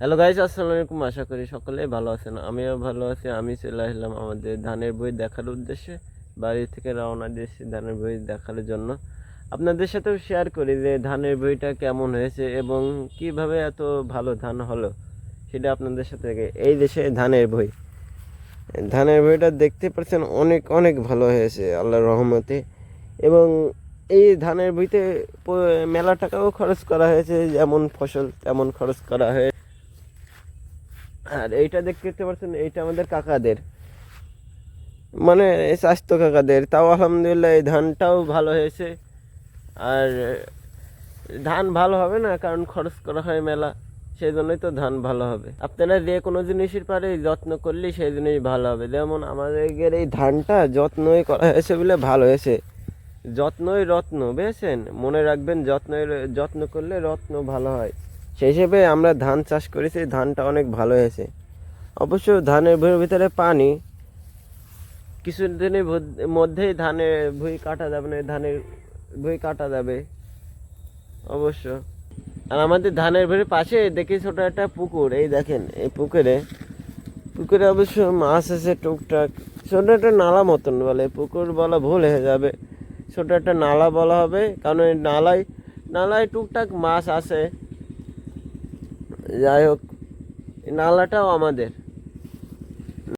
Hello guys, আসসালামু আলাইকুম। আশা করি সকলেই ভালো আছেন। আমিও ভালো আছি। আমি চলে আসলাম আমাদের ধানের বই দেখার উদ্দেশ্যে। বাড়ি থেকে রওনা দিয়েছি ধানের বই দেখার জন্য। আপনাদের সাথেও শেয়ার করি যে ধানের বইটা কেমন হয়েছে এবং কিভাবে এত ভালো ধান হলো, সেটা আপনাদের সাথে এই দেশে ধানের বইটা দেখতে পাচ্ছেন, অনেক অনেক ভালো হয়েছে আল্লাহর রহমতে। এবং এই ধানের বইতে মেলা টাকাও খরচ করা হয়েছে, যেমন ফসল তেমন খরচ করা হয়েছে। আর এইটা দেখতে পাচ্ছেন, এইটা আমাদের কাকাদের, মানে স্বাস্থ্য কাকাদের। তাও আলহামদুলিল্লাহ এই ধানটাও ভালো হয়েছে। আর ধান ভালো হবে না কারণ খরচ করা হয় মেলা, সেই জন্যই তো ধান ভালো হবে। আপনারা যে কোনো জিনিসের পারে যত্ন করলে সেই জিনিস ভালো হবে। যেমন আমাদের এই ধানটা যত্নই করা হয়েছে বলে ভালো হয়েছে। যত্নই রত্ন, বুঝেছেন? মনে রাখবেন, যত্ন করলে রত্ন ভালো হয়। সেই হিসেবে আমরা ধান চাষ করেছি, ধানটা অনেক ভালো হয়েছে। অবশ্য ধানের ভুঁইয়ের ভিতরে পানি, কিছুদিনের মধ্যেই ধানের ভুঁই কাটা যাবে, না ধানের ভুঁই কাটা যাবে অবশ্য। আর আমাদের ধানের ভুঁইয়ের পাশে দেখি ছোট একটা পুকুর, এই দেখেন এই পুকুরে অবশ্য মাছ আছে টুকটাক। ছোট একটা নালা মতন, বলে পুকুর বলা ভুল হয়ে যাবে, ছোট একটা নালা বলা হবে, কারণ এই নালায় টুকটাক মাছ আছে। যাই হোক, এই নালাটাও আমাদের।